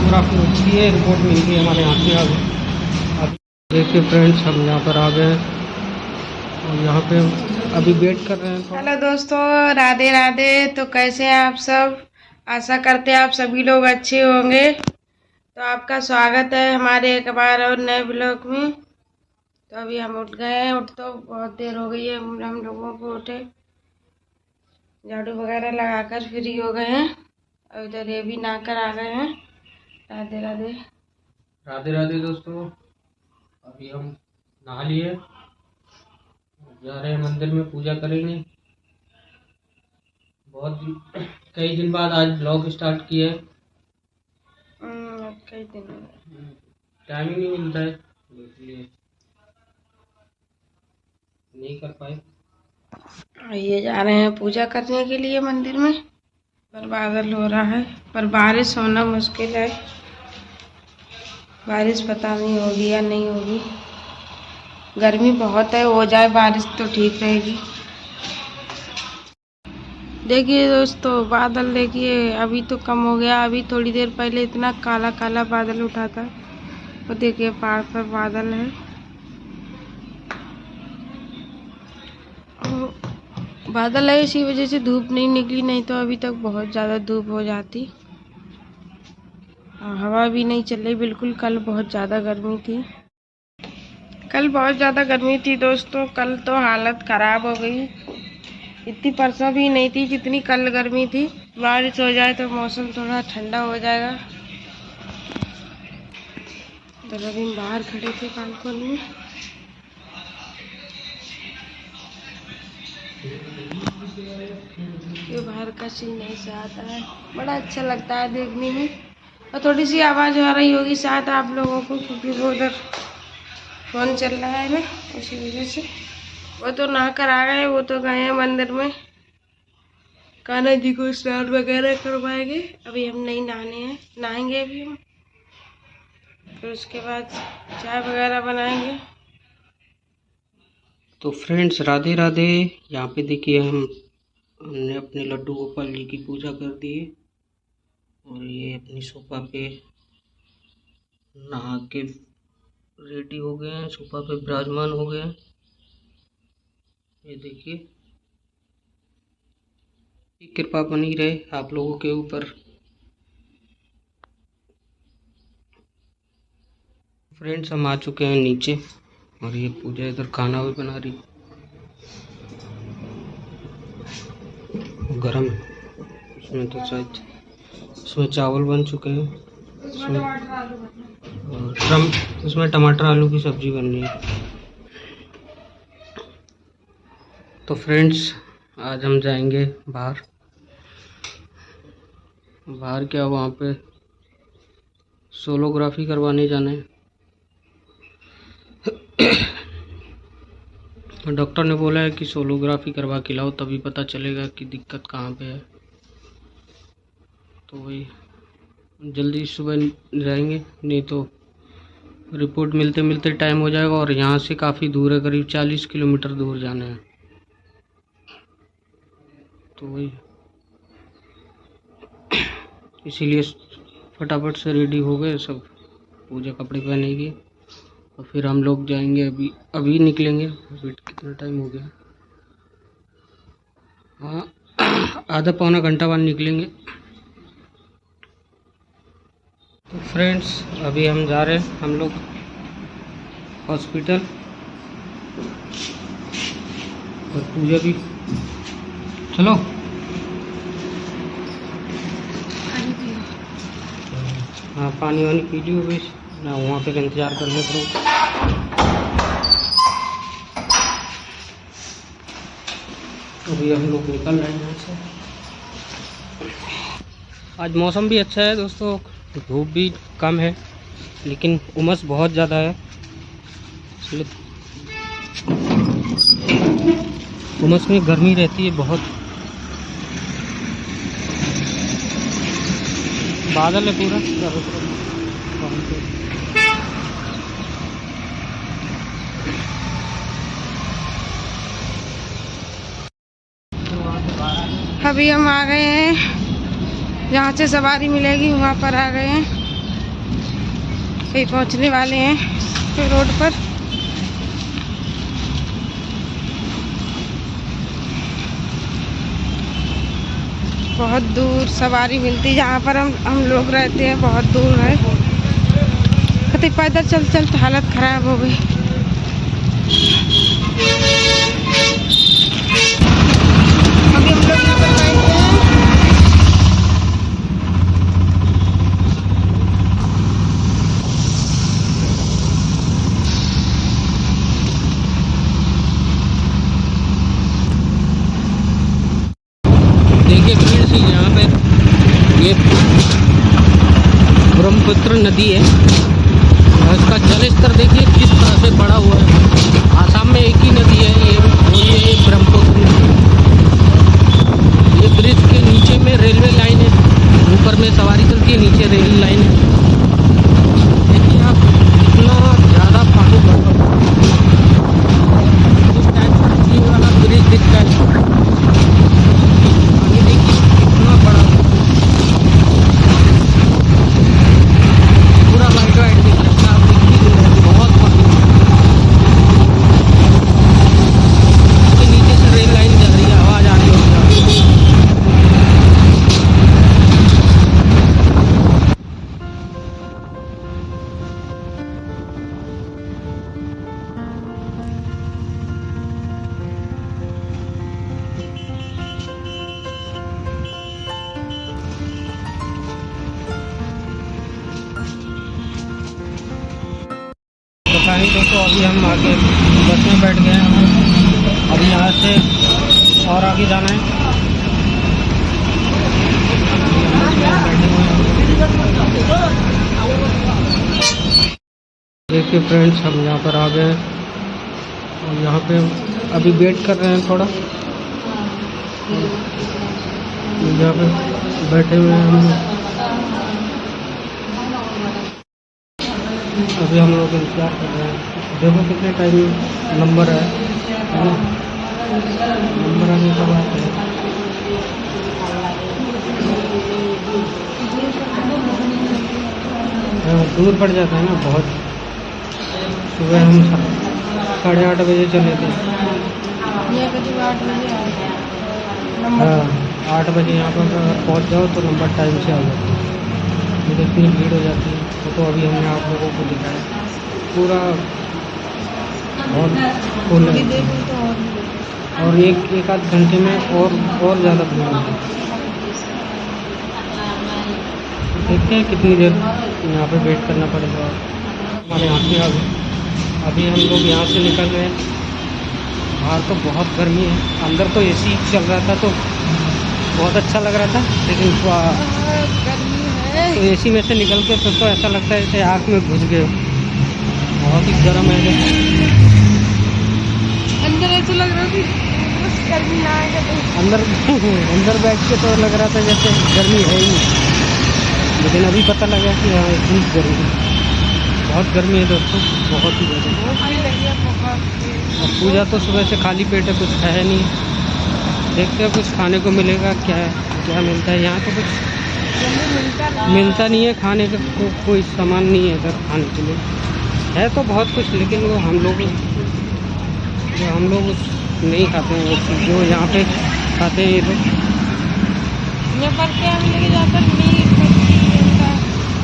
Sonography अच्छी है, report मिल गई हमारे यहाँ से। अब देखिए फ्रेंड्स, हम यहाँ पर आ गए और यहाँ पे अभी वेट कर रहे हैं। हेलो दोस्तों, राधे राधे। तो कैसे हैं आप सब? आशा करते हैं आप सभी लोग अच्छे होंगे। तो आपका स्वागत है हमारे एक बार और नए ब्लॉग में। तो अभी हम उठ गए हैं, उठ तो बहुत देर हो गई है हम लोगों को उठे, झाड़ू वगैरह लगाकर फ्री हो गए हैं और इधर ये भी नहाकर आ गए हैं। राधे राधे। राधे राधे दोस्तों, अभी हम नहा लिए, जा रहे हैं मंदिर में, पूजा करेंगे। बहुत कई दिन बाद आज ब्लॉग स्टार्ट किया है। कई दिन हो गए, टाइम ही नहीं मिलता है, इसलिए नहीं कर पाए। ये जा रहे हैं पूजा करने के लिए मंदिर में, पर बादल हो रहा है, पर बारिश होना मुश्किल है। बारिश पता नहीं होगी या नहीं होगी। गर्मी बहुत है, हो जाए बारिश तो ठीक रहेगी। देखिए दोस्तों, बादल देखिए अभी तो कम हो गया। अभी थोड़ी देर पहले इतना काला काला बादल उठा था। तो देखिए पहाड़ पर बादल है। बादल है, इसी वजह से धूप नहीं निकली, नहीं तो अभी तक बहुत ज़्यादा धूप हो जाती। हवा भी नहीं चल रही बिल्कुल। कल बहुत ज़्यादा गर्मी थी, कल बहुत ज़्यादा गर्मी थी दोस्तों। कल तो हालत ख़राब हो गई। इतनी परसों भी नहीं थी जितनी कल गर्मी थी। बारिश हो जाए तो मौसम थोड़ा ठंडा हो जाएगा। तो अभी हम बाहर खड़े थे बालकनी में। ये बाहर का सीन ऐसा आता है, बड़ा अच्छा लगता है देखने में। और थोड़ी सी आवाज़ आ रही होगी शायद आप लोगों को, क्योंकि वो उधर फोन चल रहा है ना, उसी वजह से। वो तो नहा कर आ गए, वो तो गए हैं मंदिर में, कान्हा जी को स्नान वगैरह करवाएंगे। अभी हम नहीं नहाने हैं, नहाएंगे अभी हम, फिर उसके बाद चाय वगैरह बनाएंगे। तो फ्रेंड्स राधे राधे। यहाँ पे देखिए हमने अपने लड्डू गोपाल जी की पूजा कर दी है और ये अपनी सोफा पे नहा के रेडी हो गए हैं, सोफा पे विराजमान हो गए हैं। ये देखिए, कृपा बनी रहे आप लोगों के ऊपर। फ्रेंड्स हम आ चुके हैं नीचे और ये पूजा इधर खाना भी बना रही, गरम है। इसमें तो शायद इसमें चावल बन चुके हैं, इसमें टमाटर आलू की सब्जी बन रही है। तो फ्रेंड्स आज हम जाएंगे बाहर क्या, वहाँ पे सोलोग्राफी करवाने जाना है। डॉक्टर ने बोला है कि सोलोग्राफी करवा के लाओ, तभी पता चलेगा कि दिक्कत कहाँ पे है। तो वही जल्दी सुबह जाएंगे, नहीं तो रिपोर्ट मिलते मिलते टाइम हो जाएगा। और यहाँ से काफ़ी दूर है, करीब 40 किलोमीटर दूर जाना है। तो वही इसीलिए फटाफट से रेडी हो गए सब, पूजा कपड़े पहनेंगे और फिर हम लोग जाएंगे। अभी निकलेंगे। अभी कितना टाइम हो गया? हाँ, आधा पौना घंटा बाद निकलेंगे। तो फ्रेंड्स अभी हम जा रहे हैं, हम लोग हॉस्पिटल, और पूजा भी। चलो हाँ, पानी वानी पी लियो बस ना, वहाँ पे इंतज़ार करने पड़ो। अभी हम लोग निकल रहे हैं यहाँ से। आज मौसम भी अच्छा है दोस्तों, धूप भी कम है, लेकिन उमस बहुत ज़्यादा है। इसलिए उमस में गर्मी रहती है बहुत। बादल है पूरा चारों तरफ। अभी हम आ गए हैं, जहाँ से सवारी मिलेगी वहाँ पर आ गए हैं। कहीं पहुंचने वाले हैं तो रोड पर। बहुत दूर सवारी मिलती, जहाँ पर हम लोग रहते हैं बहुत दूर है। कहीं पैदल चल चल तो हालत खराब हो गई। अभी हम लोग यहाँ पर बैठे हैं। देखिए फ्रेंड्स, यहाँ पे ये ब्रह्मपुत्र नदी है और इसका जल स्तर देखिए किस तरह से बढ़ा हुआ है। आसाम में एक ही नदी है ये ब्रह्मपुत्र नदी। ये ब्रिज के नीचे में रेलवे लाइन है, ऊपर में सवारी चलती है, नीचे रेल लाइन है। देखिए आप कितना ज़्यादा पानी बढ़ा हुआ है। इस टाइम पर ये वाला ब्रिज दिखता है, कितना बड़ा पूरा वाइट वाइट दिख रहा है। आप देखिए बहुत पानी के नीचे से रेल लाइन जा रही है, आवाज़ आ रही होगी। तो अभी हम आगे बस में बैठ गए हैं। अभी यहाँ से और आगे जाना है। देखिए फ्रेंड्स, हम यहाँ पर आ गए हैं और यहाँ पे अभी वेट कर रहे हैं थोड़ा। यहाँ पे बैठे हुए हैं हम लोग। अभी हम लोग इंतजार कर रहे हैं। देखो कितने टाइम नंबर है ना, नंबर आने का बात है। दूर पड़ जाता है ना बहुत। सुबह हम 8:30 बजे चले थे। हाँ, 8 बजे यहाँ पर अगर पहुँच जाओ तो नंबर टाइम से आ जाता है। इतनी भीड़ हो जाती है। तो अभी हमने आप लोगों को दिखाया पूरा बहुत फुल है और एक आध घंटे में और ज़्यादा भीड़ होगी। देखते हैं कितनी देर यहाँ पे वेट करना पड़ेगा। हमारे यहाँ पे अभी हम लोग यहाँ से निकल गए। बाहर तो बहुत गर्मी है, अंदर तो एसी चल रहा था तो बहुत अच्छा लग रहा था, लेकिन तो एसी में से निकल के तो ऐसा लगता है जैसे आँख में घुस गए। बहुत ही गर्म है। अंदर ऐसा लग रहा था बस गर्मी ना आएगा तो अंदर बैठ के तो लग रहा था जैसे गर्मी है ही नहीं, लेकिन अभी पता लगा कि हाँ इतनी गर्मी है। बहुत गर्मी है दोस्तों, बहुत ही ज़्यादा। और पूजा तो सुबह से खाली पेट है, कुछ है नहीं। देखते हैं कुछ खाने को मिलेगा, क्या मिलता है। यहाँ तो कुछ मिलता नहीं है खाने का, कोई सामान नहीं है इधर खाने के लिए। है तो बहुत कुछ, लेकिन वो हम लोग नहीं खाते हैं वो चीज़ जो यहाँ पे खाते हैं। ये लोग यहाँ पर क्या मिलेगा? ज़्यादातर मीट मछली।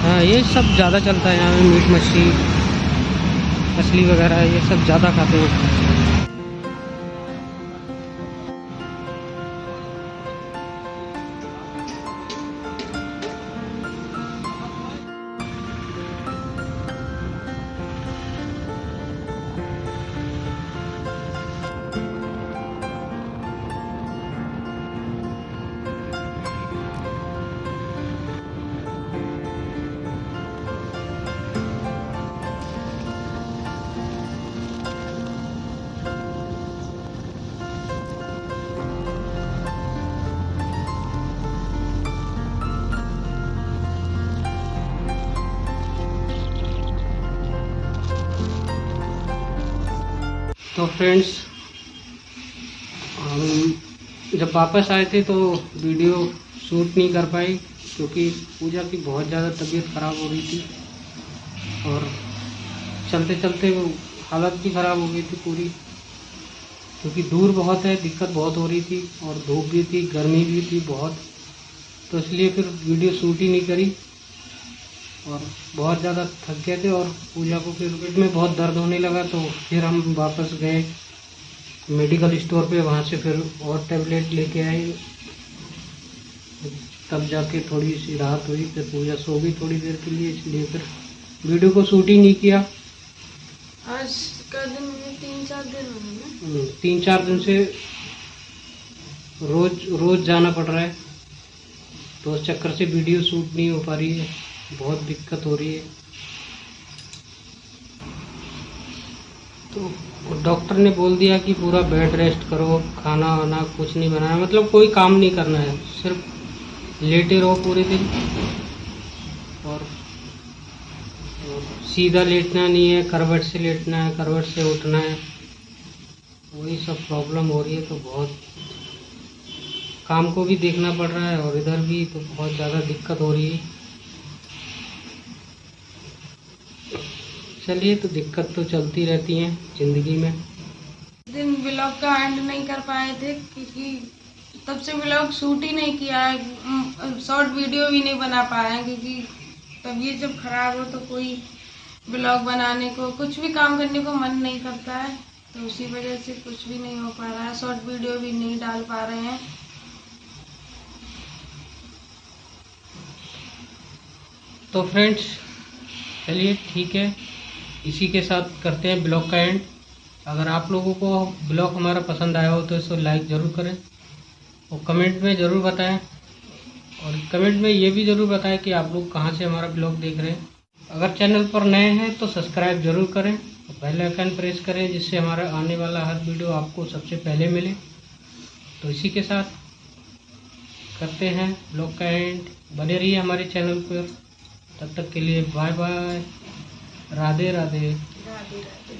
हाँ, ये सब ज़्यादा चलता है यहाँ पे। मीट मछली वगैरह ये सब ज़्यादा खाते हैं। तो फ्रेंड्स, हम जब वापस आए थे तो वीडियो शूट नहीं कर पाए क्योंकि पूजा की बहुत ज़्यादा तबीयत ख़राब हो रही थी। और चलते चलते वो हालत भी ख़राब हो गई थी पूरी, क्योंकि दूर बहुत है, दिक्कत बहुत हो रही थी और धूप भी थी, गर्मी भी थी बहुत, तो इसलिए फिर वीडियो शूट ही नहीं करी और बहुत ज़्यादा थक गए थे। और पूजा को फिर पेट में बहुत दर्द होने लगा, तो फिर हम वापस गए मेडिकल स्टोर पे, वहाँ से फिर और टैबलेट लेके आए, तब जाके थोड़ी सी राहत हुई। फिर पूजा सो गई थोड़ी देर के लिए, इसलिए फिर वीडियो को शूट ही नहीं किया। आज का दिन 3-4 दिन हो गए ना, 3-4 दिन से रोज जाना पड़ रहा है, तो उस चक्कर से वीडियो शूट नहीं हो पा रही है, बहुत दिक्कत हो रही है। तो डॉक्टर ने बोल दिया कि पूरा बेड रेस्ट करो, खाना वाना कुछ नहीं बनाना, मतलब कोई काम नहीं करना है, सिर्फ लेटे रहो पूरे दिन और सीधा लेटना नहीं है, करवट से लेटना है, करवट से उठना है, वही सब प्रॉब्लम हो रही है। तो बहुत काम को भी देखना पड़ रहा है और इधर भी तो बहुत ज़्यादा दिक्कत हो रही है। चलिए, तो दिक्कत तो चलती रहती है ज़िंदगी में। दिन व्लॉग का एंड नहीं कर पाए थे क्योंकि तब से व्लॉग शूट ही नहीं किया है, शॉर्ट वीडियो भी नहीं बना पाए हैं, क्योंकि तबीयत जब खराब हो तो कोई व्लॉग बनाने को, कुछ भी काम करने को मन नहीं करता है, तो उसी वजह से कुछ भी नहीं हो पा रहा है, शॉर्ट वीडियो भी नहीं डाल पा रहे हैं। तो फ्रेंड्स, चलिए ठीक है, इसी के साथ करते हैं ब्लॉग का एंड। अगर आप लोगों को ब्लॉग हमारा पसंद आया हो तो इसको लाइक ज़रूर करें और कमेंट में ज़रूर बताएं, और कमेंट में ये भी ज़रूर बताएं कि आप लोग कहाँ से हमारा ब्लॉग देख रहे हैं। अगर चैनल पर नए हैं तो सब्सक्राइब ज़रूर करें और बेल आइकन प्रेस करें, जिससे हमारा आने वाला हर वीडियो आपको सबसे पहले मिले। तो इसी के साथ करते हैं ब्लॉग का एंड। बने रहिए हमारे चैनल पर, तब तक के लिए बाय बाय, राधे राधे। राधे राधे।